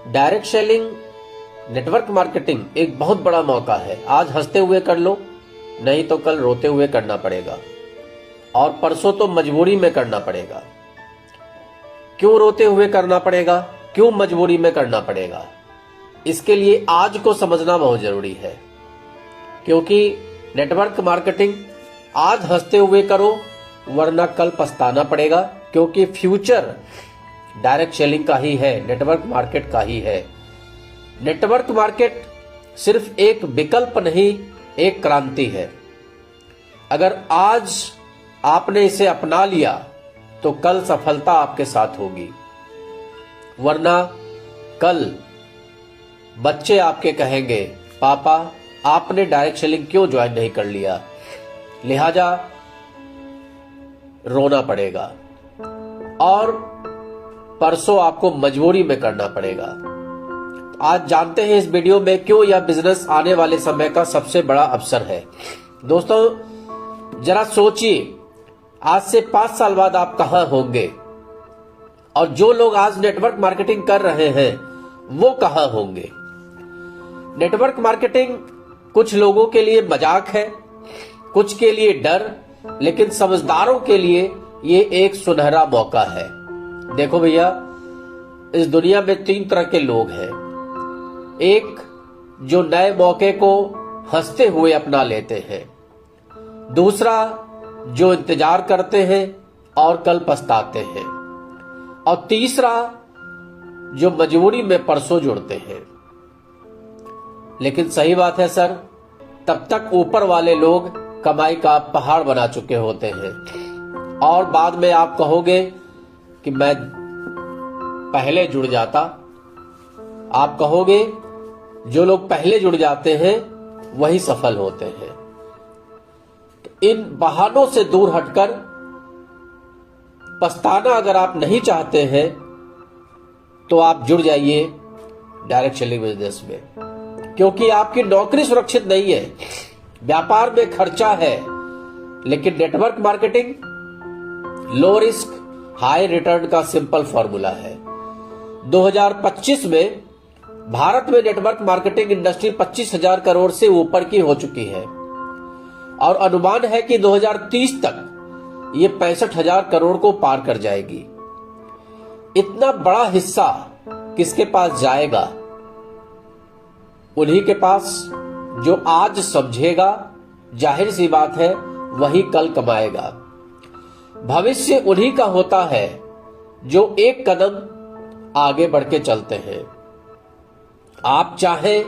Direct selling, network marketing एक बहुत बड़ा मौका है। आज हंसते हुए कर लो, नहीं तो कल रोते हुए करना पड़ेगा, और परसों तो मजबूरी में करना पड़ेगा। क्यों रोते हुए करना पड़ेगा, क्यों मजबूरी में करना पड़ेगा? इसके लिए आज को समझना बहुत जरूरी है, क्योंकि नेटवर्क मार्केटिंग आज हंसते हुए करो, वरना कल पछताना पड़ेगा। क्योंकि फ्यूचर डायरेक्ट सेलिंग का ही है, नेटवर्क मार्केट का ही है। नेटवर्क मार्केट सिर्फ एक विकल्प नहीं, एक क्रांति है। अगर आज आपने इसे अपना लिया तो कल सफलता आपके साथ होगी, वरना कल बच्चे आपके कहेंगे, पापा आपने डायरेक्ट सेलिंग क्यों ज्वाइन नहीं कर लिया? लिहाजा रोना पड़ेगा और परसों आपको मजबूरी में करना पड़ेगा। आज जानते हैं इस वीडियो में क्यों यह बिजनेस आने वाले समय का सबसे बड़ा अवसर है। दोस्तों जरा सोचिए, आज से 5 साल बाद आप कहां होंगे, और जो लोग आज नेटवर्क मार्केटिंग कर रहे हैं वो कहां होंगे। नेटवर्क मार्केटिंग कुछ लोगों के लिए मजाक है, कुछ के लिए डर, लेकिन समझदारों के लिए ये एक सुनहरा मौका है। देखो भैया, इस दुनिया में 3 तरह के लोग हैं। एक जो नए मौके को हंसते हुए अपना लेते हैं, दूसरा जो इंतजार करते हैं और कल पछताते हैं, और तीसरा जो मजबूरी में परसों जुड़ते हैं। लेकिन सही बात है सर, तब तक ऊपर वाले लोग कमाई का पहाड़ बना चुके होते हैं, और बाद में आप कहोगे कि मैं पहले जुड़ जाता। आप कहोगे जो लोग पहले जुड़ जाते हैं वही सफल होते हैं। तो इन बहानों से दूर हटकर पछताना अगर आप नहीं चाहते हैं तो आप जुड़ जाइए डायरेक्ट सेलिंग बिजनेस में, क्योंकि आपकी नौकरी सुरक्षित नहीं है, व्यापार में खर्चा है। लेकिन network marketing low risk high return का सिंपल फॉर्मूला है। 2025 में भारत में नेटवर्क मार्केटिंग इंडस्ट्री 25,000 करोड़ से ऊपर की हो चुकी है, और अनुमान है कि 2030 तक ये 65,000 करोड़ को पार कर जाएगी। इतना बड़ा हिस्सा किसके पास जाएगा? उन्हीं के पास जो आज समझेगा, जाहिर सी बात है वही कल कमाएगा। भविष्य उन्हीं का होता है जो एक कदम आगे बढ़ के चलते हैं। आप चाहें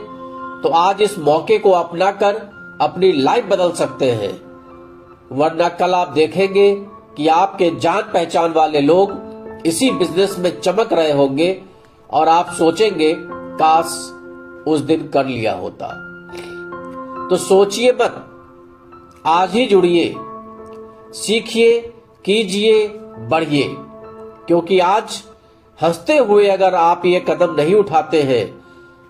तो आज इस मौके को अपनाकर अपनी लाइफ बदल सकते हैं, वरना कल आप देखेंगे कि आपके जान पहचान वाले लोग इसी बिजनेस में चमक रहे होंगे, और आप सोचेंगे काश उस दिन कर लिया होता। तो सोचिए मत, आज ही जुड़िए, सीखिए, कीजिए, बढ़िए, क्योंकि आज हंसते हुए अगर आप ये कदम नहीं उठाते हैं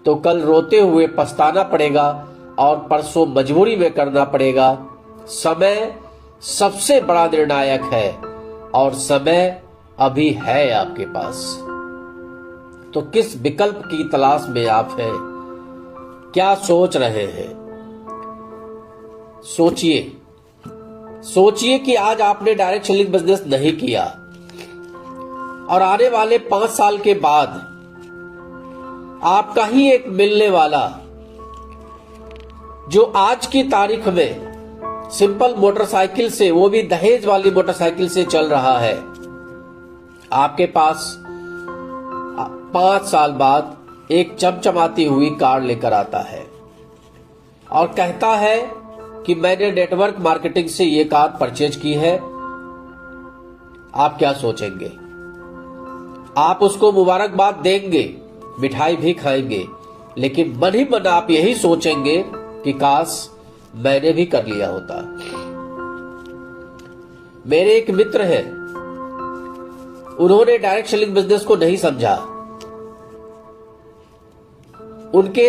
तो कल रोते हुए पछताना पड़ेगा, और परसों मजबूरी में करना पड़ेगा। समय सबसे बड़ा निर्णायक है, और समय अभी है आपके पास। तो किस विकल्प की तलाश में आप हैं? क्या सोच रहे हैं? सोचिए कि आज आपने डायरेक्ट सेलिंग बिजनेस नहीं किया, और आने वाले 5 साल के बाद आपका ही एक मिलने वाला, जो आज की तारीख में सिंपल मोटरसाइकिल से, वो भी दहेज वाली मोटरसाइकिल से चल रहा है, आपके पास 5 साल बाद एक चमचमाती हुई कार लेकर आता है और कहता है कि मैंने नेटवर्क मार्केटिंग से ये कार परचेज की है। आप क्या सोचेंगे? आप उसको मुबारकबाद देंगे, मिठाई भी खाएंगे, लेकिन मन ही मन आप यही सोचेंगे कि काश मैंने भी कर लिया होता। मेरे एक मित्र हैं, उन्होंने डायरेक्ट सेलिंग बिजनेस को नहीं समझा। उनके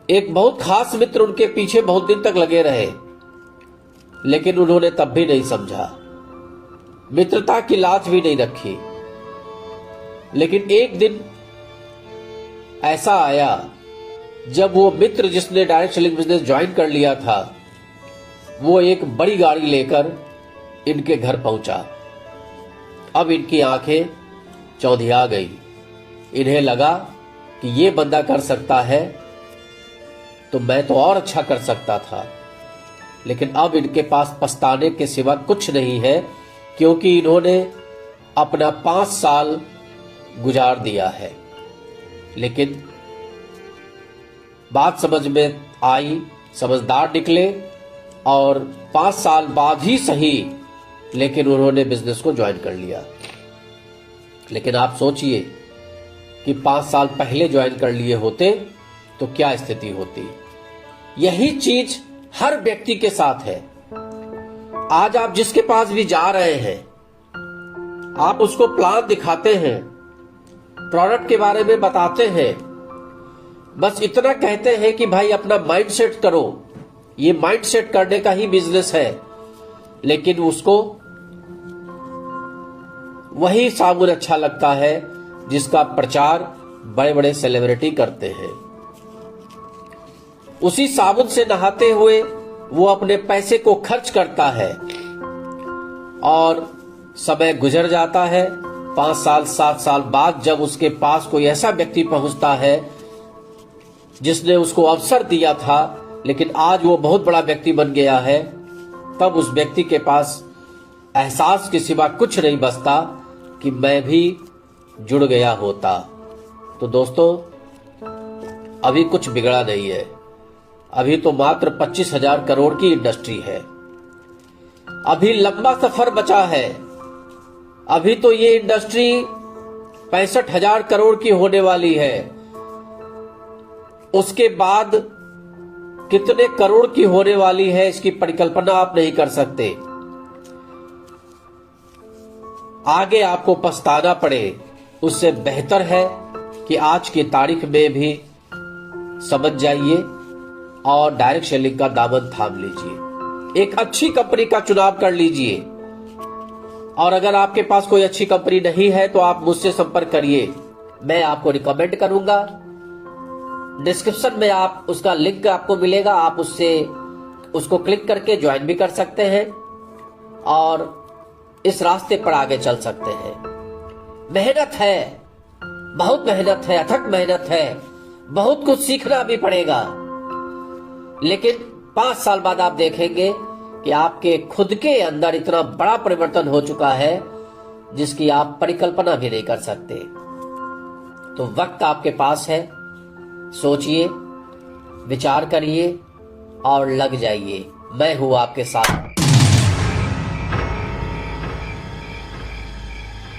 एक बहुत खास मित्र उनके पीछे बहुत दिन तक लगे रहे, लेकिन उन्होंने तब भी नहीं समझा, मित्रता की लाज भी नहीं रखी। लेकिन एक दिन ऐसा आया जब वो मित्र जिसने डायरेक्ट सेलिंग बिजनेस ज्वाइन कर लिया था, वो एक बड़ी गाड़ी लेकर इनके घर पहुंचा। अब इनकी आंखें चौंधिया गई। इन्हें लगा कि ये बंदा कर सकता है तो मैं तो और अच्छा कर सकता था। लेकिन अब इनके पास पछताने के सिवा कुछ नहीं है, क्योंकि इन्होंने अपना 5 साल गुजार दिया है। लेकिन बात समझ में आई, समझदार निकले और 5 साल बाद ही सही, लेकिन उन्होंने बिजनेस को ज्वाइन कर लिया। लेकिन आप सोचिए कि 5 साल पहले ज्वाइन कर लिए होते तो क्या स्थिति होती। यही चीज हर व्यक्ति के साथ है। आज आप जिसके पास भी जा रहे हैं, आप उसको प्लान दिखाते हैं, प्रोडक्ट के बारे में बताते हैं, बस इतना कहते हैं कि भाई अपना माइंड सेट करो, ये माइंड सेट करने का ही बिजनेस है। लेकिन उसको वही साबुन अच्छा लगता है जिसका प्रचार बड़े बड़े सेलिब्रिटी करते हैं। उसी साबुन से नहाते हुए वो अपने पैसे को खर्च करता है और समय गुजर जाता है। 5 साल 7 साल बाद जब उसके पास कोई ऐसा व्यक्ति पहुंचता है जिसने उसको अवसर दिया था, लेकिन आज वो बहुत बड़ा व्यक्ति बन गया है, तब उस व्यक्ति के पास एहसास के सिवा कुछ नहीं बचता कि मैं भी जुड़ गया होता। तो दोस्तों, अभी कुछ बिगड़ा नहीं है। अभी तो मात्र 25,000 करोड़ की इंडस्ट्री है। अभी लंबा सफर बचा है। अभी तो ये इंडस्ट्री 65,000 करोड़ की होने वाली है। उसके बाद कितने करोड़ की होने वाली है, इसकी परिकल्पना आप नहीं कर सकते। आगे आपको पछताना पड़े, उससे बेहतर है कि आज की तारीख में भी समझ जाइए और डायरेक्ट सेलिंग का दामन थाम लीजिए। एक अच्छी कंपनी का चुनाव कर लीजिए। और अगर आपके पास कोई अच्छी कंपनी नहीं है तो आप मुझसे संपर्क करिए, मैं आपको रिकमेंड करूंगा। डिस्क्रिप्शन में आप उसका लिंक आपको मिलेगा, आप उसको क्लिक करके ज्वाइन भी कर सकते हैं और इस रास्ते पर आगे चल सकते हैं। मेहनत है, बहुत मेहनत है, अथक मेहनत है, बहुत कुछ सीखना भी पड़ेगा। लेकिन 5 साल बाद आप देखेंगे कि आपके खुद के अंदर इतना बड़ा परिवर्तन हो चुका है जिसकी आप परिकल्पना भी नहीं कर सकते। तो वक्त आपके पास है, सोचिए, विचार करिए और लग जाइए। मैं हूं आपके साथ।